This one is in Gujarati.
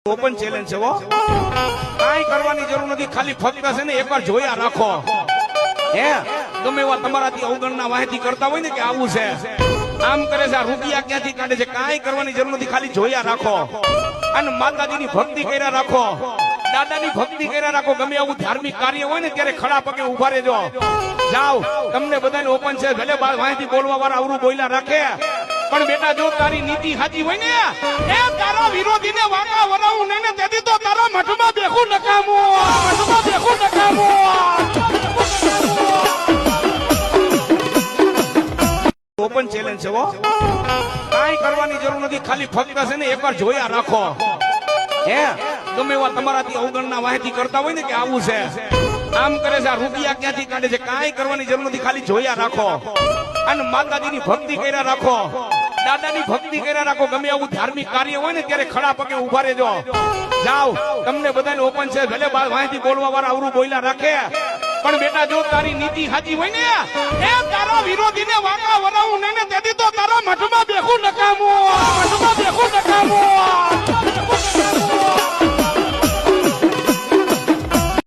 ઓપન ચેલેન્જ છે હો, કાંઈ કરવાની જરૂર નથી, ખાલી ફક્ત છે ને એકવાર જોયા રાખો. હે ગમે એવા તમારાથી અવગણના માહિતી કરતા હોય ને કે આવું છે, આમ કરે છે, આ રૂપિયા ક્યાંથી કાઢે છે, કાંઈ કરવાની જરૂર નથી, ખાલી જોયા રાખો. અને માતાજીની ભક્તિ કર્યા રાખો, દાદાની ભક્તિ કર્યા રાખો. ગમે એવું ધાર્મિક કાર્ય હોય ને ત્યારે ખડા પગે ઉભા રહેજો. જાઓ, તમને બધાને ઓપન છે, ભલે માહિતી બોલવા વાળા અવરું બોલ્યા રાખે, પણ બેટા જો તારી નીતિ સાચી હોય ને, એ તારા વિરોધીને વાંકા વરાવું નહીં ને, તેથી તો તારા મઠમાં બેખું નકામું, મઠમાં બેખું નકામું. ઓપન ચેલેન્જ છે હો, કાંઈ કરવાની જરૂર નથી, ખાલી ફક્ત છે ને એકવાર જોયા રાખો. હે ગમે એવા તમારાથી અવગણના માહિતી કરતા હોય ને કે આવું છે, આમ કરે છે, આ રૂપિયા ક્યાંથી કાઢે છે, કાંઈ કરવાની જરૂર નથી, ખાલી જોયા રાખો. અને માતાજીની ભક્તિ કર્યા રાખો, દાદાની ભક્તિ કર્યા રાખો. ગમે એવું ધાર્મિક કાર્ય હોય ને ત્યારે ખડા પગે ઉભા રહેજો. જાઓ, તમને બધાને ઓપન છે, ભલે માહિતી બોલવા વાળા અવરું બોલ્યા રાખે, પણ બેટા જો તારી નીતિ સાચી હોય ને, એ તારા વિરોધીને વાંકા વરાવું નહીં ને, તેથી તો તારા મઠમાં બેખું નકામું, મઠમાં બેખું નકામું.